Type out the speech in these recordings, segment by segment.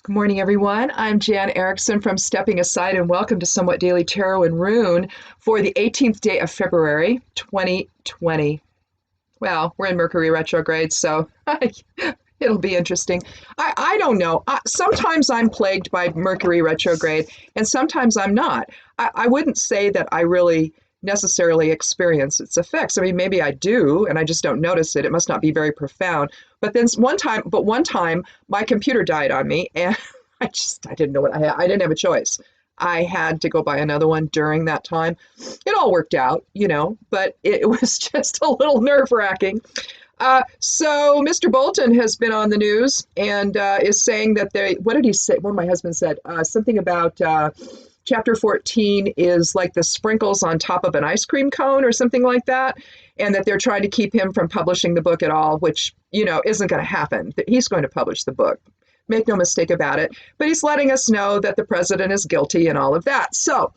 Good morning, everyone. I'm Jan Erickson from Stepping Aside, and welcome to Somewhat Daily Tarot and Rune for the 18th day of February, 2020. Well, we're in Mercury retrograde, so it'll be interesting. I don't know. Sometimes I'm plagued by Mercury retrograde, and sometimes I'm not. I wouldn't say that I really necessarily experience its effects. I mean, maybe I do, and I just don't notice it. It must not be very profound. But then one time, my computer died on me, and I didn't know what I had. I didn't have a choice. I had to go buy another one during that time. It all worked out, but it was just a little nerve-wracking. So Mr. Bolton has been on the news and is saying that what did he say? Well, my husband said something about chapter 14 is like the sprinkles on top of an ice cream cone or something like that, and that they're trying to keep him from publishing the book at all, which, isn't going to happen. He's going to publish the book. Make no mistake about it. But he's letting us know that the president is guilty and all of that. So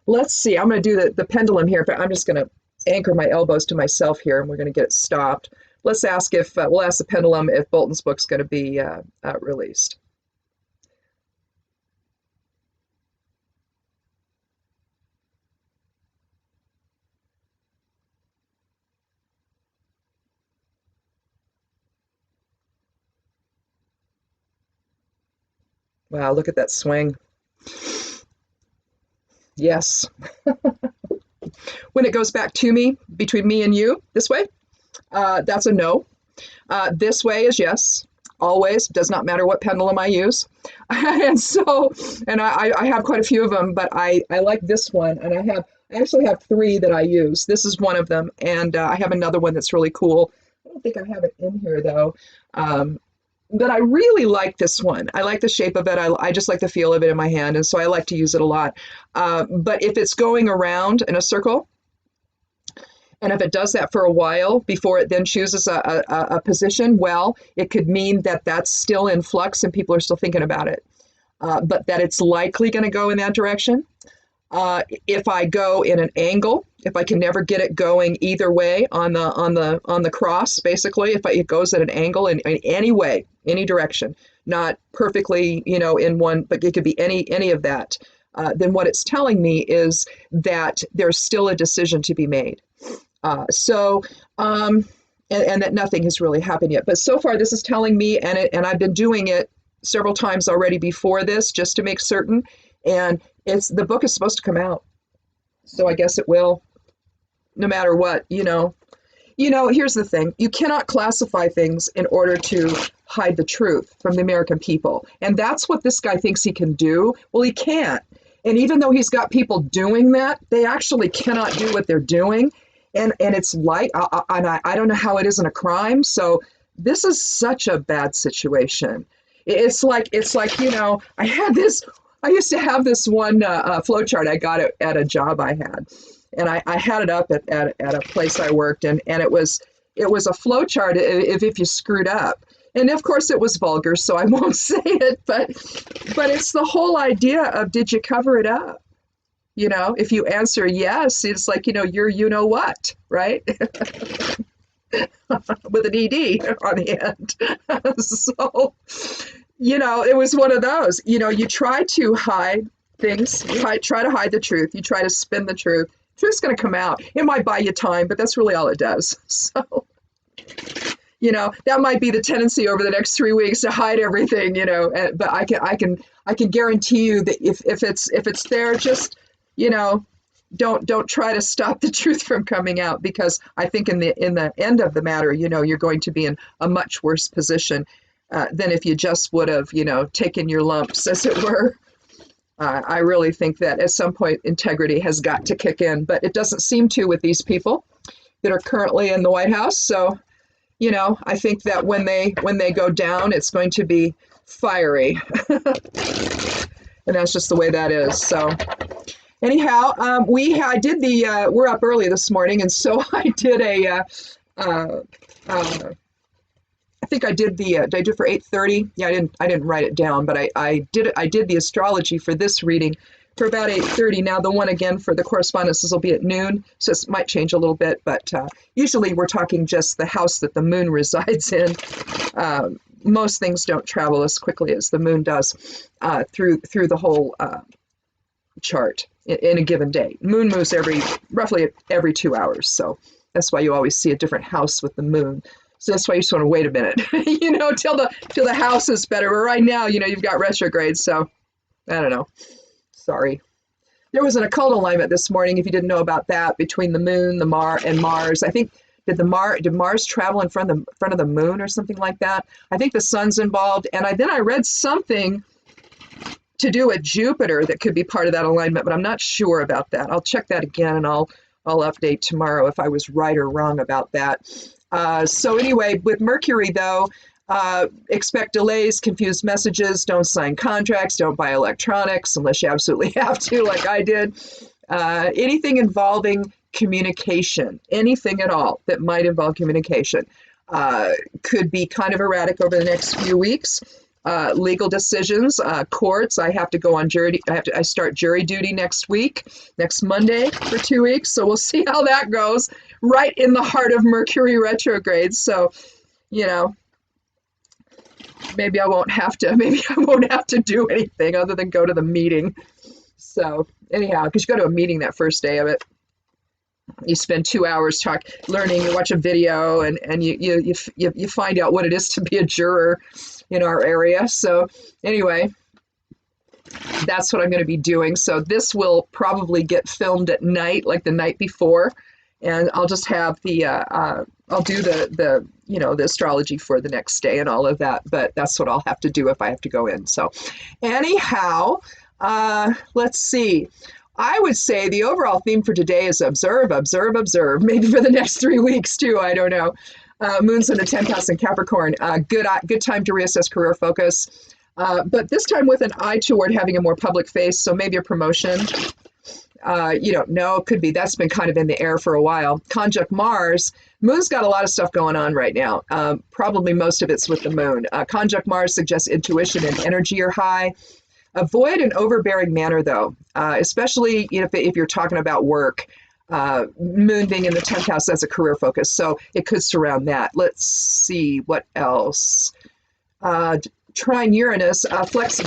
let's see. I'm going to do the pendulum here, but I'm just going to anchor my elbows to myself here, and we're going to get it stopped. Let's ask we'll ask the pendulum if Bolton's book's going to be released. Wow, look at that swing. Yes. When it goes back to me, between me and you, this way, that's a no. This way is yes. Always. Does not matter what pendulum I use. and I have quite a few of them, but I like this one, and I actually have three that I use. This is one of them, and I have another one that's really cool. I don't think I have it in here, though. But I really like this one. I like the shape of it. I just like the feel of it in my hand, and so I like to use it a lot. But if it's going around in a circle, and if it does that for a while before it then chooses a position, well, it could mean that that's still in flux and people are still thinking about it, but that it's likely going to go in that direction. If I go in an angle, if I can never get it going either way on the cross, basically, if it goes at an angle in any way, any direction, not perfectly, in one, but it could be any of that, then what it's telling me is that there's still a decision to be made. And that nothing has really happened yet. But so far, this is telling me, and I've been doing it several times already before this, just to make certain. And the book is supposed to come out, so I guess it will, no matter what. Here's the thing: you cannot classify things in order to hide the truth from the American people, and that's what this guy thinks he can do. Well, he can't. And even though he's got people doing that, they actually cannot do what they're doing. And it's light, and I don't know how it isn't a crime. So this is such a bad situation. It's like I used to have this one flow chart I got at a job I had, and I had it up at a place I worked, and it was a flow chart if you screwed up. And of course it was vulgar, so I won't say it, but it's the whole idea of, did you cover it up? If you answer yes, it's like, you're what, right? With an ED on the end. So, it was one of those, you try to hide things, try to hide the truth, you try to spin the truth. Truth's going to come out. It might buy you time, but that's really all it does. So, that might be the tendency over the next 3 weeks to hide everything, but I can guarantee you that if it's there, just, don't try to stop the truth from coming out, because I think in the end of the matter, you're going to be in a much worse position than if you just would have, taken your lumps, as it were. I really think that at some point integrity has got to kick in, but it doesn't seem to with these people that are currently in the White House. So, I think that when they go down, it's going to be fiery. And that's just the way that is. So anyhow, we're up early this morning, and so I did I think I did did I do it for 8:30? Yeah, I didn't write it down, but I did the astrology for this reading for about 8:30. Now the one again for the correspondences will be at noon, so it might change a little bit, but usually we're talking just the house that the moon resides in. most things don't travel as quickly as the moon does through the whole chart in a given day. Moon moves roughly every 2 hours, so that's why you always see a different house with the moon. So that's why you just want to wait a minute, till the house is better. But right now, you've got retrograde, so I don't know. Sorry. There was an occult alignment this morning, if you didn't know about that, between the moon, and Mars. I think did Mars travel in front of the moon or something like that? I think the sun's involved, and then I read something to do with Jupiter that could be part of that alignment, but I'm not sure about that. I'll check that again, and I'll update tomorrow if I was right or wrong about that. So anyway, with Mercury though, expect delays, confused messages, don't sign contracts, don't buy electronics unless you absolutely have to, like I did. Anything involving communication, anything at all that might involve communication, could be kind of erratic over the next few weeks. Legal decisions, courts. I have to go on jury. I start jury duty next Monday for 2 weeks. So we'll see how that goes. Right in the heart of Mercury retrograde. So, maybe I won't have to do anything other than go to the meeting. So anyhow, because you go to a meeting that first day of it, you spend 2 hours learning, you watch a video, and you find out what it is to be a juror in our area. So anyway, that's what I'm going to be doing. So this will probably get filmed at night, like the night before, and I'll just have I'll do the astrology for the next day and all of that. But that's what I'll have to do if I have to go in. So anyhow, let's see. I would say the overall theme for today is observe, observe, observe. Maybe for the next 3 weeks too. I don't know. Moon's in the 10th house in Capricorn. Good time to reassess career focus. But this time with an eye toward having a more public face. So maybe a promotion. You don't know. Could be. That's been kind of in the air for a while. Conjunct Mars. Moon's got a lot of stuff going on right now. Probably most of it's with the moon. Conjunct Mars suggests intuition and energy are high. Avoid an overbearing manner, though, especially if you're talking about work. Moon being in the 10th house, that's a career focus, so it could surround that. Let's see what else. Trine Uranus,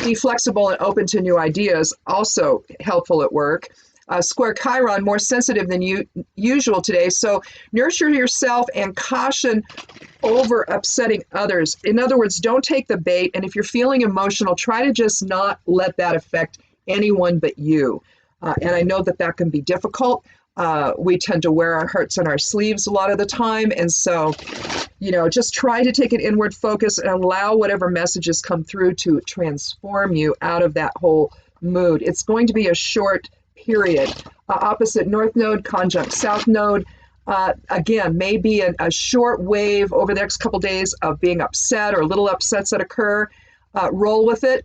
be flexible and open to new ideas, also helpful at work. Square Chiron, more sensitive than usual today, so nurture yourself and caution over upsetting others. In other words, don't take the bait, and if you're feeling emotional, try to just not let that affect anyone but you. And I know that can be difficult. We tend to wear our hearts on our sleeves a lot of the time, and so just try to take an inward focus and allow whatever messages come through to transform you out of that whole mood. It's going to be a short period. Opposite North Node, conjunct South Node. Again, maybe a short wave over the next couple days of being upset or little upsets that occur. Roll with it.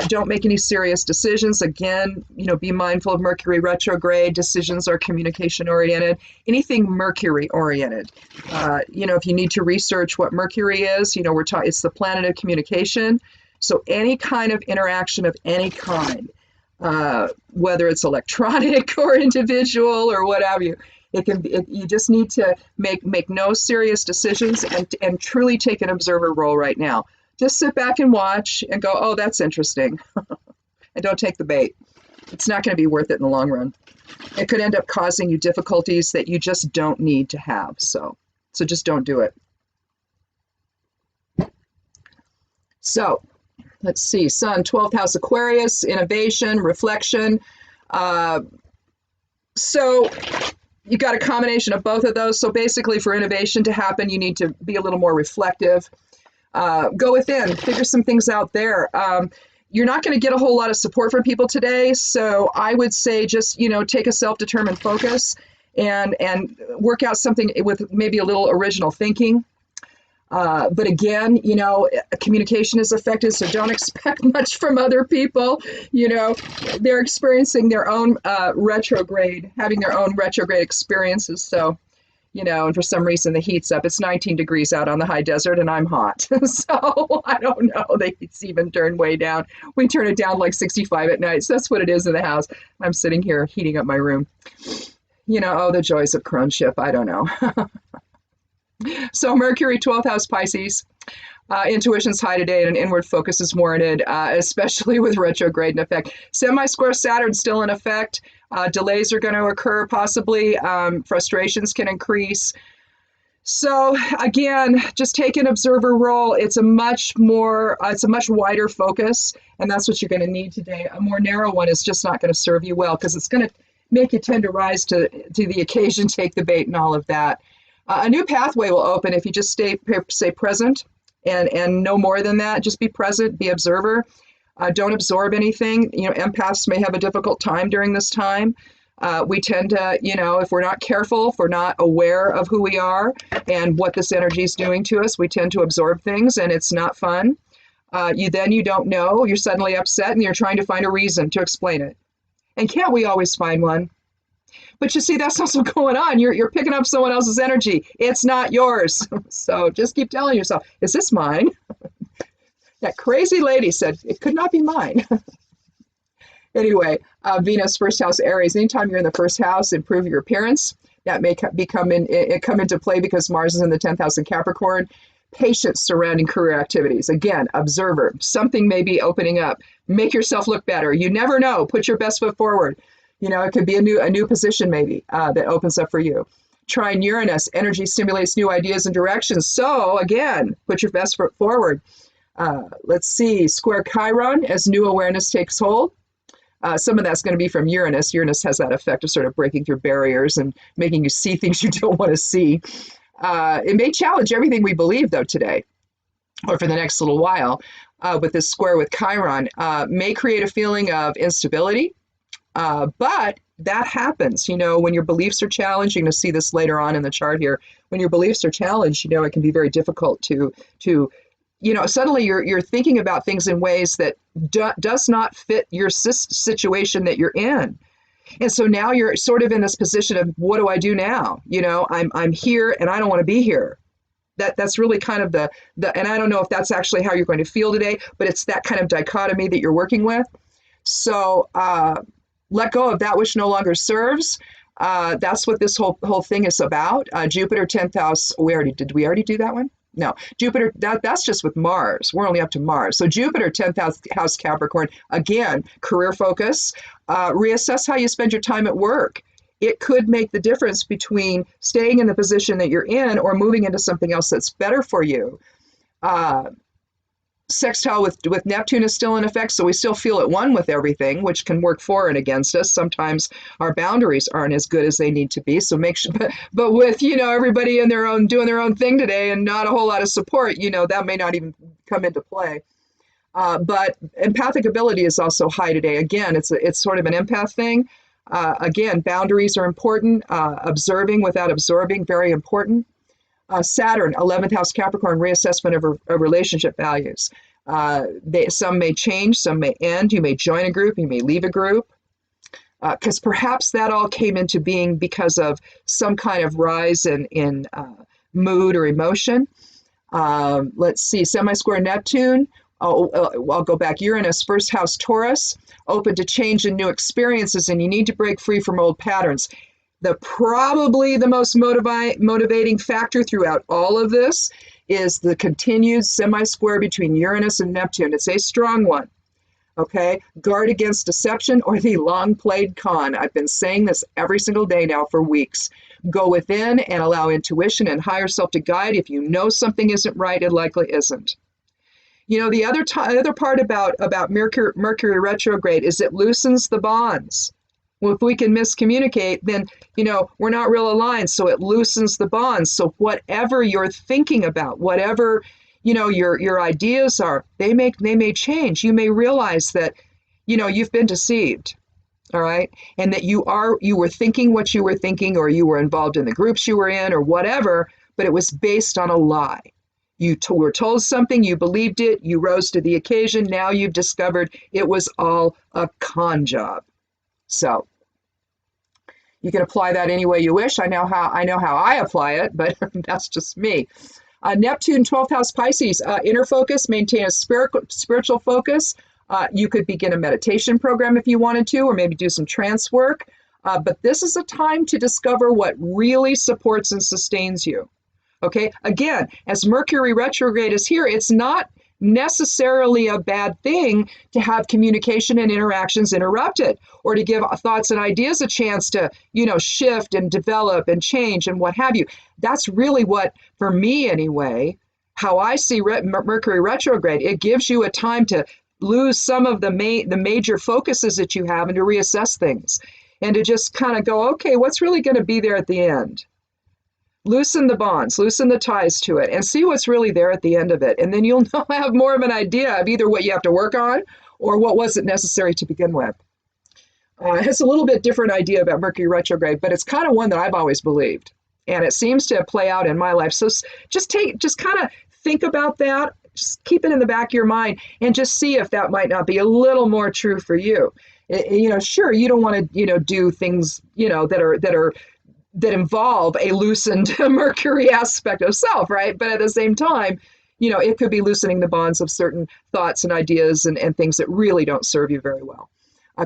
Don't make any serious decisions. Again, be mindful of Mercury retrograde. Decisions are communication oriented. Anything Mercury oriented. If you need to research what Mercury is, it's the planet of communication. So any kind of interaction of any kind, whether it's electronic or individual or what have you, you just need to make no serious decisions and truly take an observer role right now. Just sit back and watch and go, oh, that's interesting. And don't take the bait. It's not going to be worth it in the long run. It could end up causing you difficulties that you just don't need to have. So just don't do it. So let's see. Sun, 12th house Aquarius, innovation, reflection. So you got a combination of both of those. So basically for innovation to happen, you need to be a little more reflective. Go within, figure some things out there. You're not going to get a whole lot of support from people today. So I would say just, take a self-determined focus and work out something with maybe a little original thinking. But again, communication is affected, so don't expect much from other people. They're experiencing their own having their own retrograde experiences. So, and for some reason the heat's up. It's 19 degrees out on the high desert and I'm hot. So I don't know. The heat's even turned way down. We turn it down like 65 at night. So that's what it is in the house. I'm sitting here heating up my room. The joys of crone ship. I don't know. So Mercury, 12th house Pisces. Intuition's high today and an inward focus is warranted, especially with retrograde in effect. Semi-square Saturn still in effect. Delays are going to occur, possibly. Frustrations can increase. So again, just take an observer role. It's a much wider focus, and that's what you're going to need today. A more narrow one is just not going to serve you well because it's going to make you tend to rise to the occasion, take the bait, and all of that. A new pathway will open if you just stay present and no more than that. Just be present, be observer. Don't absorb anything. Empaths may have a difficult time during this time. We tend to, if we're not careful, if we're not aware of who we are and what this energy is doing to us, we tend to absorb things and it's not fun. You don't know, you're suddenly upset and you're trying to find a reason to explain it. And can't we always find one? But you see, that's also going on. You're picking up someone else's energy. It's not yours. So just keep telling yourself, is this mine? That crazy lady said, it could not be mine. Anyway, Venus, first house Aries. Anytime you're in the first house, improve your appearance. That may come into play because Mars is in the 10th house in Capricorn. Patience surrounding career activities. Again, observer. Something may be opening up. Make yourself look better. You never know. Put your best foot forward. It could be a new position maybe that opens up for you. Trine Uranus. Energy stimulates new ideas and directions. So again, put your best foot forward. Let's see. Square Chiron as new awareness takes hold. Some of that's going to be from Uranus. Uranus has that effect of sort of breaking through barriers and making you see things you don't want to see. It may challenge everything we believe, though, today, or for the next little while, with this square with Chiron. May create a feeling of instability, but that happens, when your beliefs are challenged. You're going to see this later on in the chart here. When your beliefs are challenged, it can be very difficult to suddenly you're thinking about things in ways that does not fit your situation that you're in. And so now you're sort of in this position of, what do I do now? I'm here and I don't want to be here. That's really kind of the and I don't know if that's actually how you're going to feel today, but it's that kind of dichotomy that you're working with. So let go of that which no longer serves. That's what this whole thing is about. Jupiter, 10th house. Did we already do that one? No, Jupiter, that's just with Mars. We're only up to Mars. So Jupiter, 10th house Capricorn, again, career focus. Reassess how you spend your time at work. It could make the difference between staying in the position that you're in or moving into something else that's better for you. Sextile with Neptune is still in effect, so we still feel at one with everything, which can work for and against us. Sometimes our boundaries aren't as good as they need to be. So make sure, but with everybody in doing their own thing today, and not a whole lot of support, that may not even come into play. But empathic ability is also high today. Again, it's sort of an empath thing. Again, boundaries are important. Observing without absorbing, very important. Saturn, 11th house Capricorn, reassessment of relationship values. Some may change, some may end. You may join a group, you may leave a group. Because perhaps that all came into being because of some kind of rise in mood or emotion. Let's see, semi-square Neptune. I'll go back. Uranus, first house Taurus, open to change and new experiences, and you need to break free from old patterns. Probably the most motivating factor throughout all of this is the continued semi-square between Uranus and Neptune. It's a strong one. Okay, guard against deception or the long-played con. I've been saying this every single day now for weeks. Go within and allow intuition and higher self to guide. If you know something isn't right, it likely isn't. The other part about Mercury retrograde is it loosens the bonds. Well, if we can miscommunicate, then, we're not real aligned. So it loosens the bonds. So whatever you're thinking about, whatever, your ideas are, they may change. You may realize that, you've been deceived. All right. And that you were thinking what you were thinking, or you were involved in the groups you were in or whatever, but it was based on a lie. You were told something, you believed it, you rose to the occasion. Now you've discovered it was all a con job. So you can apply that any way you wish. I know how I apply it, but that's just me. Neptune, 12th house Pisces, inner focus, maintain a spiritual focus. You could begin a meditation program if you wanted to, or maybe do some trance work. But this is a time to discover what really supports and sustains you. Okay, again, as Mercury retrograde is here, it's not necessarily a bad thing to have communication and interactions interrupted, or to give thoughts and ideas a chance to, shift and develop and change and what have you. That's really what, for me anyway, how I see Mercury retrograde. It gives you a time to lose some of the major focuses that you have and to reassess things and to just kind of go, okay, what's really going to be there at the end? Loosen the bonds, loosen the ties to it, and see what's really there at the end of it. And then you'll have more of an idea of either what you have to work on or what wasn't necessary to begin with. It's a little bit different idea about Mercury retrograde, but it's kind of one that I've always believed. And it seems to play out in my life. So just kind of think about that. Just keep it in the back of your mind and just see if that might not be a little more true for you. Sure, you don't want to, do things, that involve a loosened Mercury aspect of self, right? But at the same time, it could be loosening the bonds of certain thoughts and ideas and things that really don't serve you very well.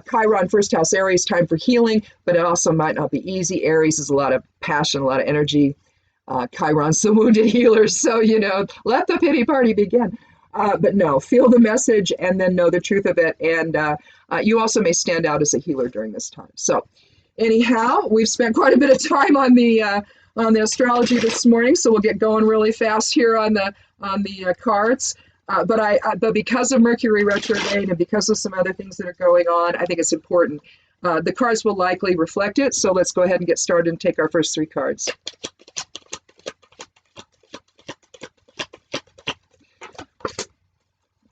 Chiron, first house, Aries, time for healing, but it also might not be easy. Aries is a lot of passion, a lot of energy. Chiron's the wounded healer, so, let the pity party begin. But no, feel the message and then know the truth of it. And you also may stand out as a healer during this time. So anyhow, we've spent quite a bit of time on the astrology this morning, so we'll get going really fast here on the cards. But because of Mercury retrograde and because of some other things that are going on, I think it's important. The cards will likely reflect it, so let's go ahead and get started and take our first three cards.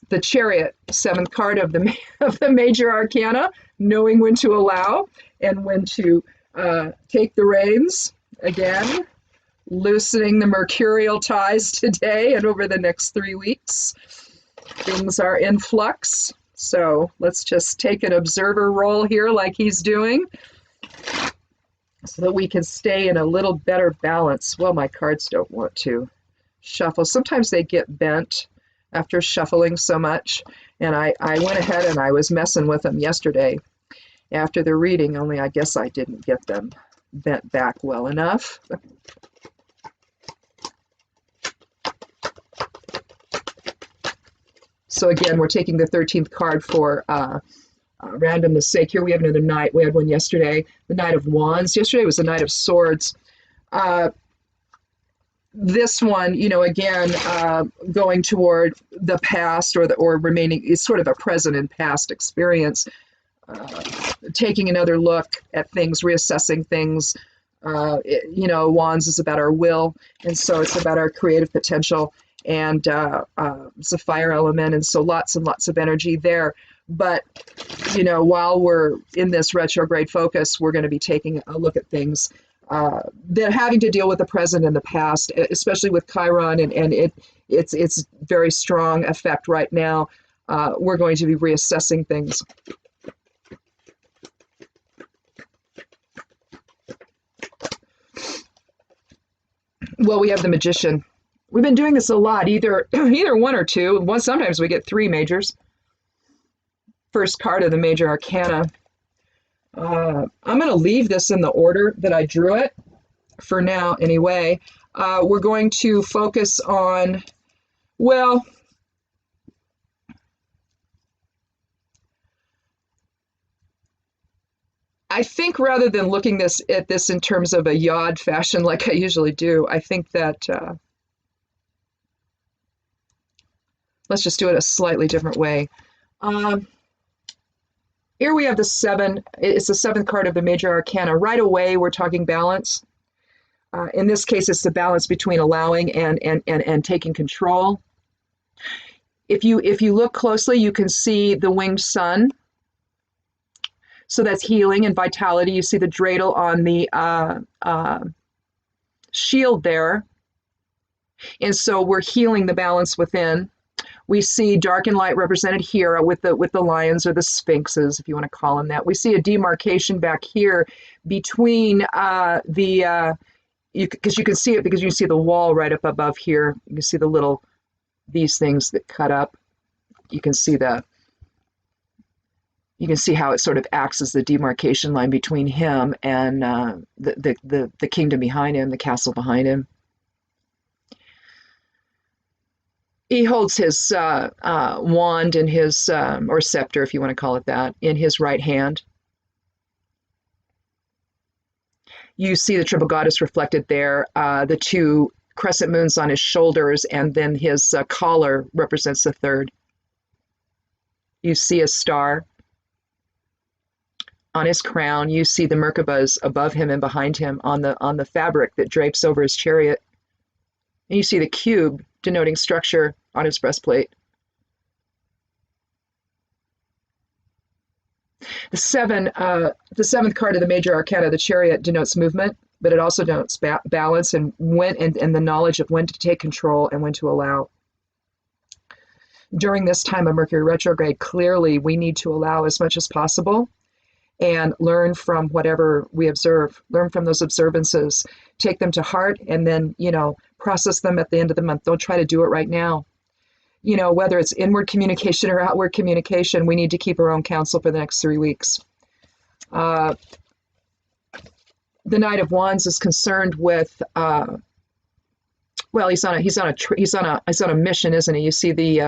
The Chariot, seventh card of the major arcana, knowing when to allow and when to take the reins. Again, loosening the mercurial ties today and over the next 3 weeks. Things are in flux, so let's just take an observer role here like he's doing so that we can stay in a little better balance. Well, my cards don't want to shuffle. Sometimes they get bent after shuffling so much, and I went ahead and I was messing with them yesterday after the reading, only I guess I didn't get them bent back well enough. So again, we're taking the 13th card for randomness sake. Here we have another knight. We had one yesterday, the Knight of Wands. Yesterday was the Knight of Swords. This one, again, going toward the past or remaining is sort of a present and past experience. Taking another look at things, reassessing things. Wands is about our will, and so it's about our creative potential, and it's a fire element, and so lots and lots of energy there. But, while we're in this retrograde focus, we're going to be taking a look at things that are having to deal with the present and the past, especially with Chiron, and it's very strong effect right now. We're going to be reassessing things. Well, we have the Magician. We've been doing this a lot, either one or two. Sometimes we get three majors. First card of the major arcana. I'm going to leave this in the order that I drew it for now anyway. We're going to focus on, well, I think rather than looking at this in terms of a yod fashion like I usually do, I think that let's just do it a slightly different way. Here we have the 7. It's the 7th card of the major arcana. Right away, we're talking balance. In this case, it's the balance between allowing and taking control. If you look closely, you can see the winged sun. So that's healing and vitality. You see the dreidel on the shield there. And so we're healing the balance within. We see dark and light represented here with the lions or the sphinxes, if you want to call them that. We see a demarcation back here between because you can see it because you see the wall right up above here. You can see these things that cut up. You can see how it sort of acts as the demarcation line between him and the kingdom behind him, the castle behind him. He holds his wand in his, or scepter, if you want to call it that, in his right hand. You see the triple goddess reflected there, the two crescent moons on his shoulders, and then his collar represents the third. You see a star on his crown. You see the Merkabahs above him and behind him on the fabric that drapes over his chariot. And you see the cube denoting structure on his breastplate. The seventh card of the major arcana, the chariot, denotes movement, but it also denotes balance and the knowledge of when to take control and when to allow. During this time of Mercury retrograde, clearly we need to allow as much as possible and learn from whatever we observe, learn from those observances, take them to heart, and then, process them at the end of the month. Don't try to do it right now. Whether it's inward communication or outward communication, we need to keep our own counsel for the next 3 weeks. The Knight of Wands is concerned with, he's on a mission, isn't he? You see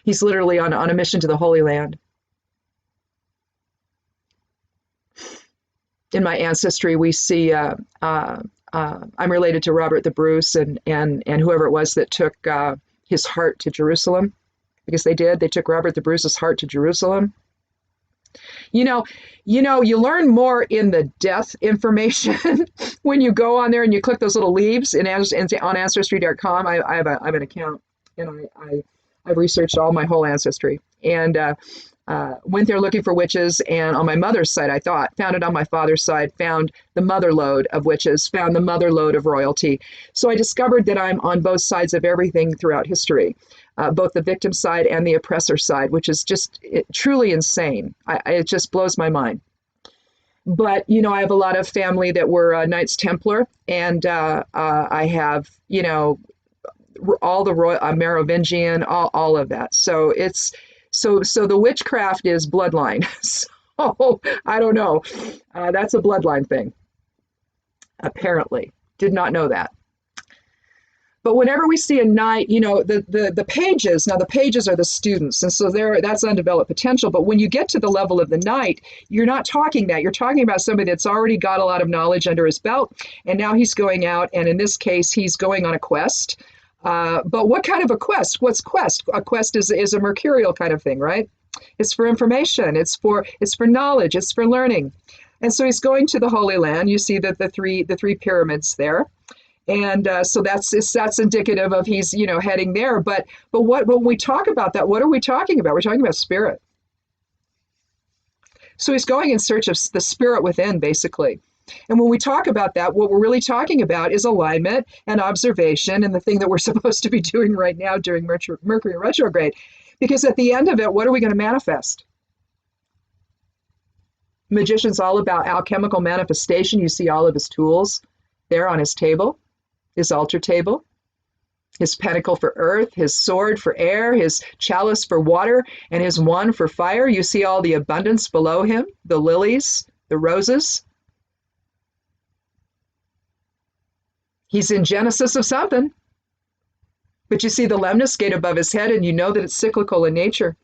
he's literally on a mission to the Holy Land. In my ancestry, we see I'm related to Robert the Bruce and whoever it was that took his heart to Jerusalem, because they took Robert the Bruce's heart to Jerusalem. You learn more in the death information when you go on there and you click those little leaves on ancestry.com. I have an account, and I've researched all my whole ancestry, and went there looking for witches, and on my mother's side, found it on my father's side, found the mother lode of witches, found the mother lode of royalty. So I discovered that I'm on both sides of everything throughout history, both the victim side and the oppressor side, which is just truly insane. It just blows my mind. But, I have a lot of family that were Knights Templar, and I have, all the royal Merovingian, all of that. So it's, So the witchcraft is bloodline. So I don't know. That's a bloodline thing. Apparently. Did not know that. But whenever we see a knight, the pages, now the pages are the students. And so that's undeveloped potential. But when you get to the level of the knight, you're not talking that. You're talking about somebody that's already got a lot of knowledge under his belt. And now he's going out. And in this case, he's going on a quest. But what kind of a quest? What's quest? A quest is a mercurial kind of thing, right? It's for information. It's for knowledge. It's for learning. And so he's going to the Holy Land. You see that the three pyramids there, and so that's indicative of he's heading there. But when we talk about that, what are we talking about? We're talking about spirit. So he's going in search of the spirit within, basically. And when we talk about that, what we're really talking about is alignment and observation, and the thing that we're supposed to be doing right now during Mercury retrograde. Because at the end of it, what are we going to manifest? Magician's all about alchemical manifestation. You see all of his tools there on his table, his altar table, his pentacle for earth, his sword for air, his chalice for water, and his wand for fire. You see all the abundance below him, the lilies, the roses. He's in Genesis of something. But you see the lemniscate above his head, and you know that it's cyclical in nature.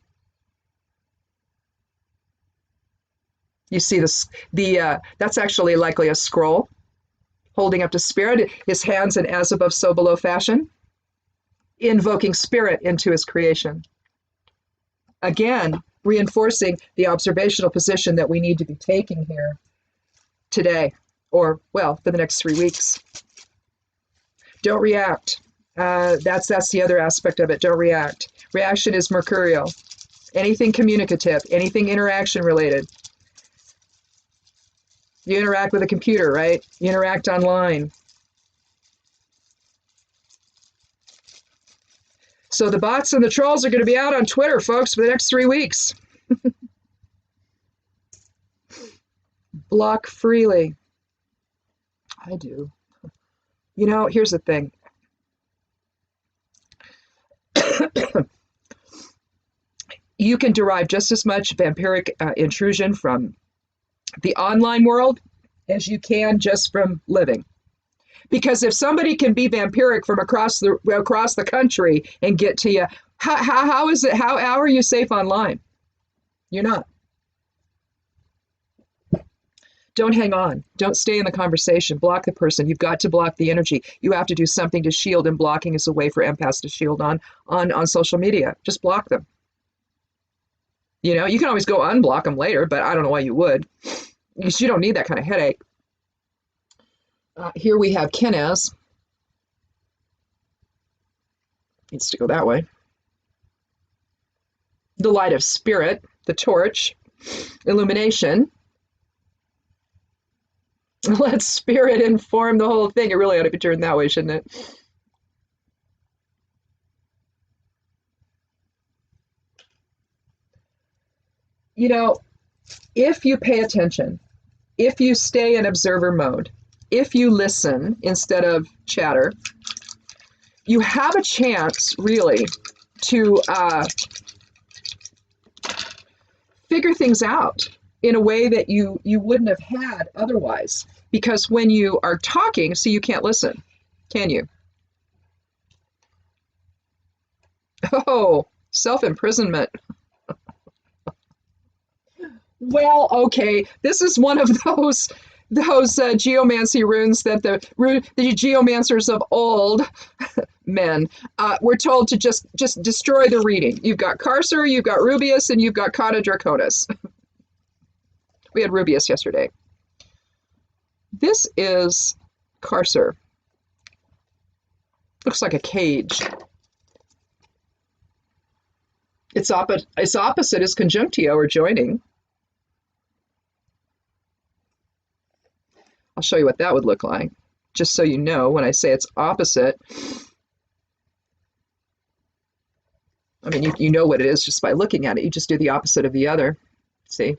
You see that's actually likely a scroll holding up to spirit, his hands in as above, so below fashion, invoking spirit into his creation. Again, reinforcing the observational position that we need to be taking here today, or, for the next 3 weeks. Don't react. That's the other aspect of it. Don't react. Reaction is mercurial. Anything communicative, anything interaction related. You interact with a computer, right? You interact online. So the bots and the trolls are going to be out on Twitter, folks, for the next 3 weeks. Block freely. I do. Here's the thing. You can derive just as much vampiric intrusion from the online world as you can just from living. Because if somebody can be vampiric from across the country and get to you, How is it? How are you safe online? You're not. Don't hang on. Don't stay in the conversation. Block the person. You've got to block the energy. You have to do something to shield, and blocking is a way for empaths to shield on social media. Just block them. You know, you can always go unblock them later, but I don't know why you would. Because you don't need that kind of headache. Here we have Kenez. Needs to go that way. The light of spirit, the torch, illumination. Let spirit inform the whole thing. It really ought to be turned that way, shouldn't it? You know, if you pay attention, if you stay in observer mode, if you listen instead of chatter, you have a chance, really, to figure things out in a way that you wouldn't have had otherwise. Because when you are talking, see, you can't listen, can you? Oh, self-imprisonment. Well, okay, this is one of those geomancy runes that the geomancers of old men were told to just destroy the reading. You've got Carcer, you've got Rubius, and you've got Cata Draconis. We had Rubius yesterday. This is Carcer. Looks like a cage. Its opposite is Conjunctio, or joining. I'll show you what that would look like, just so you know when I say it's opposite. I mean, you know what it is just by looking at it. You just do the opposite of the other. See?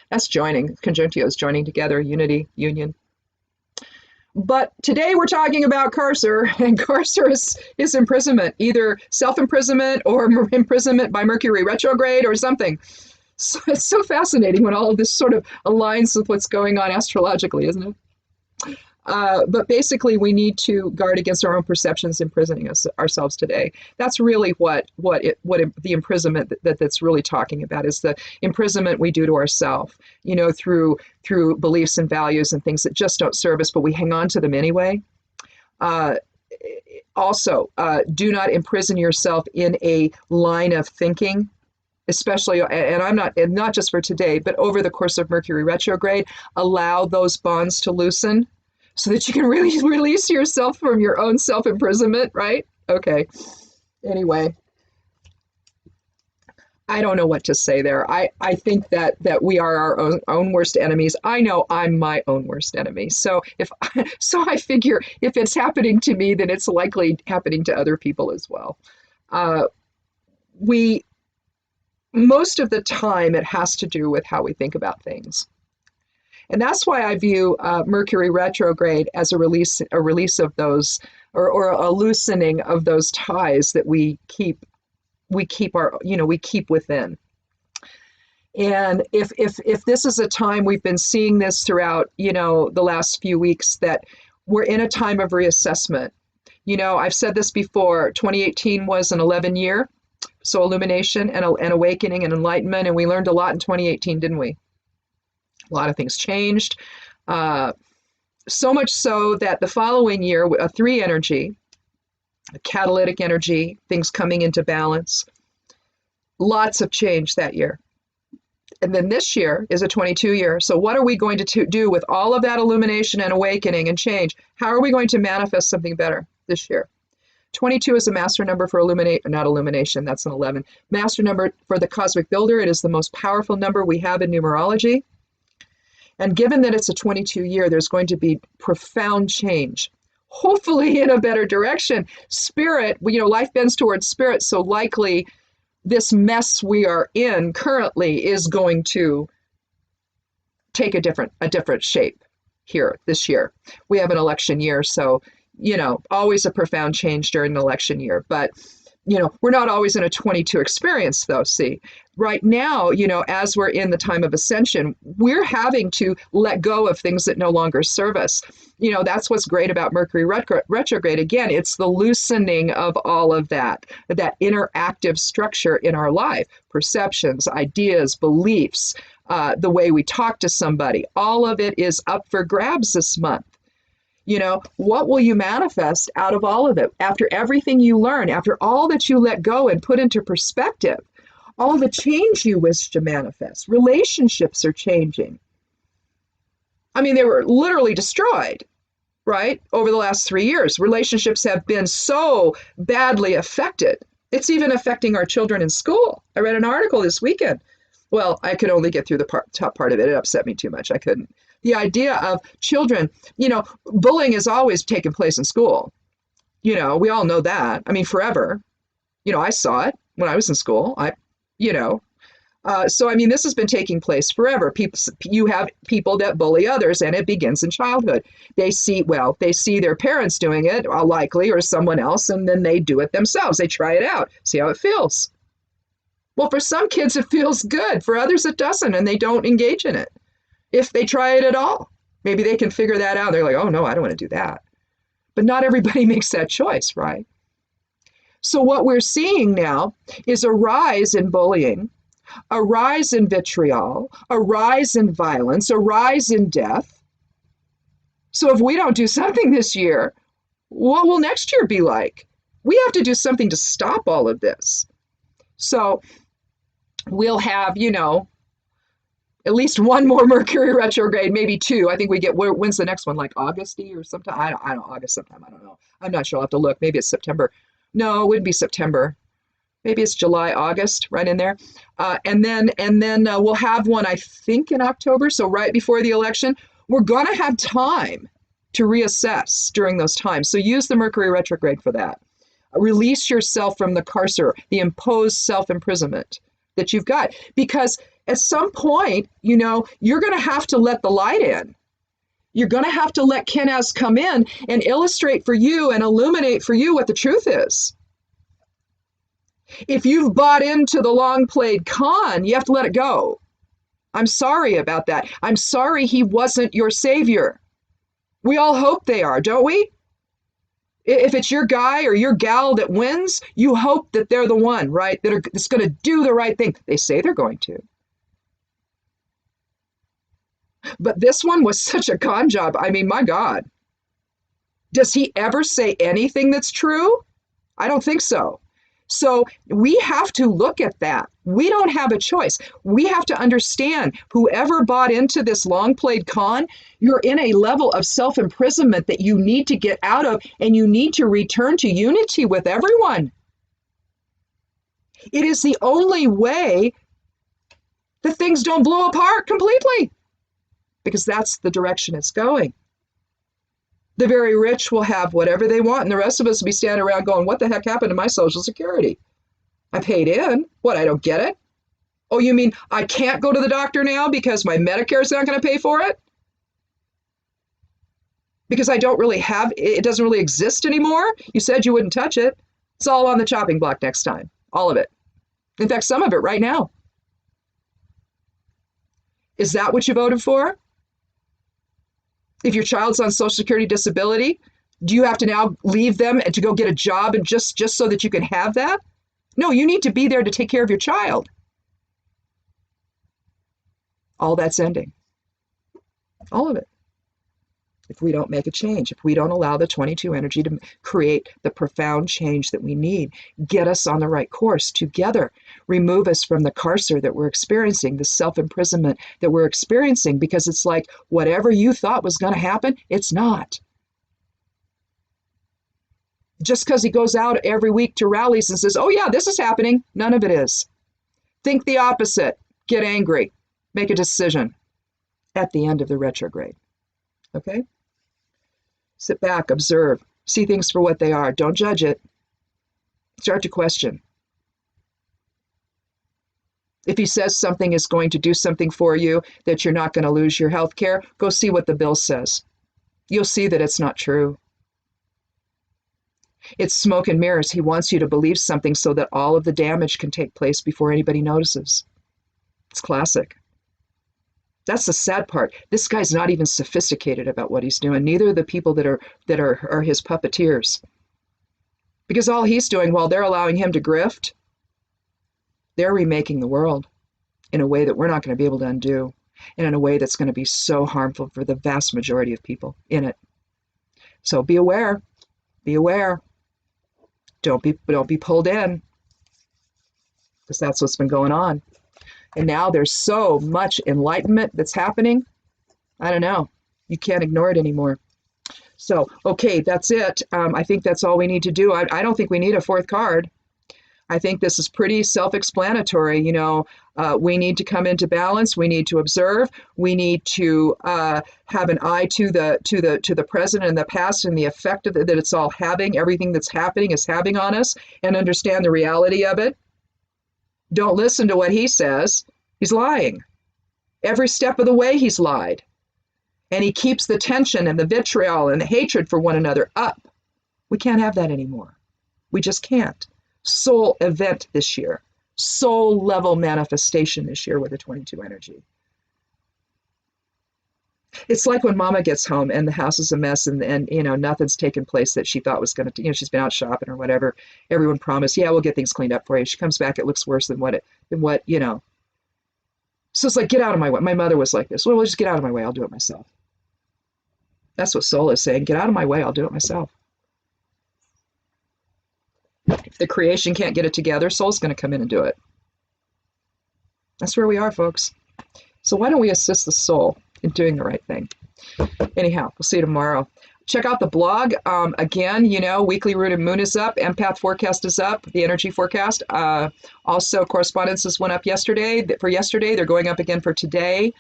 That's joining. Conjunctio is joining together, unity, union. But today we're talking about Carcer, and Carcer is imprisonment, either self-imprisonment or imprisonment by Mercury retrograde or something. So it's so fascinating when all of this sort of aligns with what's going on astrologically, isn't it? But basically, we need to guard against our own perceptions imprisoning ourselves today. That's really what the imprisonment that's really talking about is the imprisonment we do to ourselves, you know, through beliefs and values and things that just don't serve us, but we hang on to them anyway. Also, do not imprison yourself in a line of thinking, especially, and not just for today, but over the course of Mercury retrograde. Allow those bonds to loosen so that you can really release yourself from your own self-imprisonment, right? Okay. Anyway, I don't know what to say there. I think that we are our own worst enemies. I know I'm my own worst enemy. So I figure if it's happening to me, then it's likely happening to other people as well. Most of the time, it has to do with how we think about things. And that's why I view Mercury retrograde as a release of those, or a loosening of those ties that we keep within. And if this is a time, we've been seeing this throughout, the last few weeks, that we're in a time of reassessment. I've said this before, 2018 was an 11-year, so illumination and awakening and enlightenment, and we learned a lot in 2018, didn't we? A lot of things changed, so much so that the following year, a 3 energy, a catalytic energy, things coming into balance, lots of change that year. And then this year is a 22 year. So what are we going to do with all of that illumination and awakening and change? How are we going to manifest something better this year? 22 is a master number for not illumination, that's an 11. Master number for the cosmic builder. It is the most powerful number we have in numerology. And given that it's a 22 year, there's going to be profound change, hopefully in a better direction. Spirit, life bends towards spirit, so likely this mess we are in currently is going to take a different shape here this year. We have an election year, so always a profound change during an election year. But We're not always in a 22 experience, though. See, right now, as we're in the time of ascension, we're having to let go of things that no longer serve us. That's what's great about Mercury retrograde. Again, it's the loosening of all of that interactive structure in our life, perceptions, ideas, beliefs, the way we talk to somebody. All of it is up for grabs this month. What will you manifest out of all of it? After everything you learn, after all that you let go and put into perspective, all the change you wish to manifest, relationships are changing. I mean, they were literally destroyed, right? Over the last 3 years, relationships have been so badly affected. It's even affecting our children in school. I read an article this weekend. Well, I could only get through the top part of it. It upset me too much. I couldn't. The idea of children, bullying has always taken place in school. We all know that. I mean, forever. I saw it when I was in school. So, I mean, this has been taking place forever. You have people that bully others, and it begins in childhood. They see their parents doing it, likely, or someone else, and then they do it themselves. They try it out, see how it feels. Well, for some kids, it feels good. For others, it doesn't, and they don't engage in it. If they try it at all, maybe they can figure that out. They're like, oh, no, I don't want to do that. But not everybody makes that choice, right? So what we're seeing now is a rise in bullying, a rise in vitriol, a rise in violence, a rise in death. So if we don't do something this year, what will next year be like? We have to do something to stop all of this. So we'll have, at least one more Mercury retrograde, maybe two. I think we get, when's the next one? Like August-y or sometime? I don't August sometime. I don't know. I'm not sure. I'll have to look. Maybe it's September. No, it wouldn't be September. Maybe it's July, August, right in there. And then we'll have one, I think, in October. So right before the election, we're going to have time to reassess during those times. So use the Mercury retrograde for that. Release yourself from the carcer, the imposed self-imprisonment that you've got. Because at some point, you're going to have to let the light in. You're going to have to let Kenaz come in and illustrate for you and illuminate for you what the truth is. If you've bought into the long played con, you have to let it go. I'm sorry about that. I'm sorry he wasn't your savior. We all hope they are, don't we? If it's your guy or your gal that wins, you hope that they're the one, right? That's going to do the right thing. They say they're going to. But this one was such a con job. I mean, my God. Does he ever say anything that's true? I don't think so. So we have to look at that. We don't have a choice. We have to understand whoever bought into this long played con, you're in a level of self-imprisonment that you need to get out of, and you need to return to unity with everyone. It is the only way that things don't blow apart completely, because that's the direction it's going. The very rich will have whatever they want, and the rest of us will be standing around going, what the heck happened to my Social Security? I paid in. What, I don't get it? Oh, you mean I can't go to the doctor now because my Medicare is not going to pay for it? Because I don't really have, it doesn't really exist anymore? You said you wouldn't touch it. It's all on the chopping block next time. All of it. In fact, some of it right now. Is that what you voted for? If your child's on Social Security disability, do you have to now leave them and to go get a job and just so that you can have that? No, you need to be there to take care of your child. All that's ending. All of it. If we don't make a change, if we don't allow the 22 energy to create the profound change that we need, get us on the right course together, remove us from the carcer that we're experiencing, the self-imprisonment that we're experiencing, because it's like whatever you thought was going to happen, it's not. Just because he goes out every week to rallies and says, oh yeah, this is happening, none of it is. Think the opposite. Get angry. Make a decision at the end of the retrograde. Okay? Sit back, observe, see things for what they are. Don't judge it. Start to question. If he says something is going to do something for you, that you're not going to lose your health care, go see what the bill says. You'll see that it's not true. It's smoke and mirrors. He wants you to believe something so that all of the damage can take place before anybody notices. It's classic. That's the sad part. This guy's not even sophisticated about what he's doing. Neither are the people that are his puppeteers. Because all he's doing while they're allowing him to grift, they're remaking the world in a way that we're not going to be able to undo, and in a way that's going to be so harmful for the vast majority of people in it. So be aware. Be aware. Don't be pulled in, because that's what's been going on. And now there's so much enlightenment that's happening. I don't know. You can't ignore it anymore. So, okay, that's it. I think that's all we need to do. I don't think we need a fourth card. I think this is pretty self-explanatory. You know, we need to come into balance. We need to observe. We need to have an eye to the present and the past and the effect of it, that it's all having. Everything that's happening is having on us, and understand the reality of it. Don't listen to what he says. He's lying. Every step of the way he's lied. And he keeps the tension and the vitriol and the hatred for one another up. We can't have that anymore. We just can't. Soul event this year. Soul level manifestation this year with the 22 energy. It's like when mama gets home and the house is a mess, and you know, nothing's taken place that she thought was going to, you know, she's been out shopping or whatever. Everyone promised, yeah, we'll get things cleaned up for you. She comes back, it looks worse than what, you know. So it's like, get out of my way. My mother was like this. Well, just get out of my way. I'll do it myself. That's what soul is saying. Get out of my way. I'll do it myself. If the creation can't get it together, soul's going to come in and do it. That's where we are, folks. So why don't we assist the soul in doing the right thing? Anyhow, we'll see you tomorrow. Check out the blog. Again, you know, weekly Rune and Moon is up. Empath forecast is up. The energy forecast. Also, correspondences went up yesterday. For yesterday, they're going up again for today.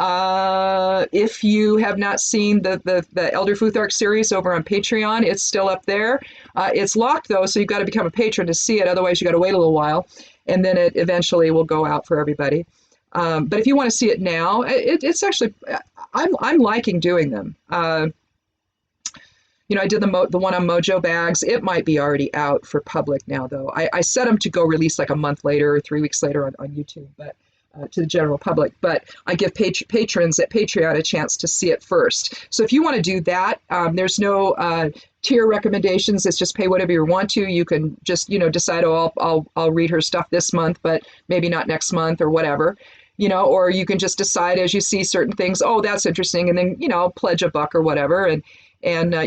If you have not seen the Elder Futhark series over on Patreon, it's still up there. It's locked, though, so you've got to become a patron to see it. Otherwise, you got to wait a little while, and then it eventually will go out for everybody. But if you want to see it now, it's actually, I'm liking doing them. You know, I did the one on Mojo Bags. It might be already out for public now, though. I set them to go release like a month later or 3 weeks later on YouTube, but to the general public. But I give patrons at Patreon a chance to see it first. So if you want to do that, there's no tier recommendations. It's just pay whatever you want to. You can just, you know, decide, oh, I'll read her stuff this month, but maybe not next month or whatever. You know, or you can just decide as you see certain things, oh, that's interesting, and then, you know, pledge a buck or whatever, and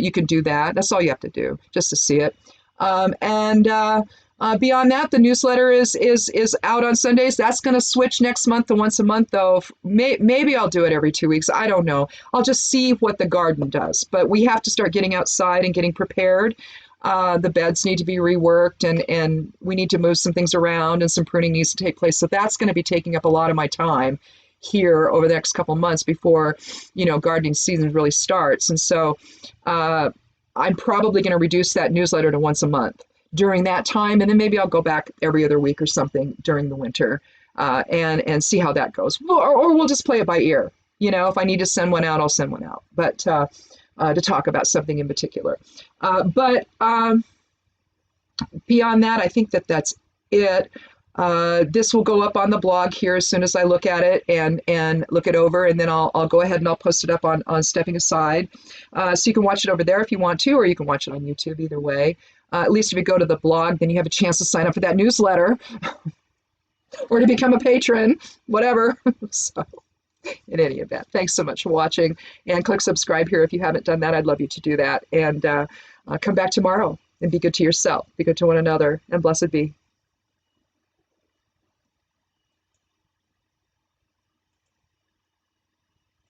you can do that. That's all you have to do, just to see it. Beyond that, the newsletter is out on Sundays. That's going to switch next month to once a month, though. Maybe I'll do it every 2 weeks. I don't know. I'll just see what the garden does. But we have to start getting outside and getting prepared. The beds need to be reworked, and we need to move some things around, and some pruning needs to take place. So that's going to be taking up a lot of my time here over the next couple months before, you know, gardening season really starts. And so I'm probably going to reduce that newsletter to once a month during that time, and then maybe I'll go back every other week or something during the winter, and see how that goes. Or we'll just play it by ear. You know, if I need to send one out, I'll send one out. But to talk about something in particular. But beyond that, I think that's it. This will go up on the blog here as soon as I look at it and look it over, and then I'll go ahead and I'll post it up on Stepping Aside. So you can watch it over there if you want to, or you can watch it on YouTube, either way. At least if you go to the blog, then you have a chance to sign up for that newsletter or to become a patron, whatever. So in any event, thanks so much for watching, and click subscribe here if you haven't done that. I'd love you to do that, and come back tomorrow and be good to yourself, be good to one another, and blessed be.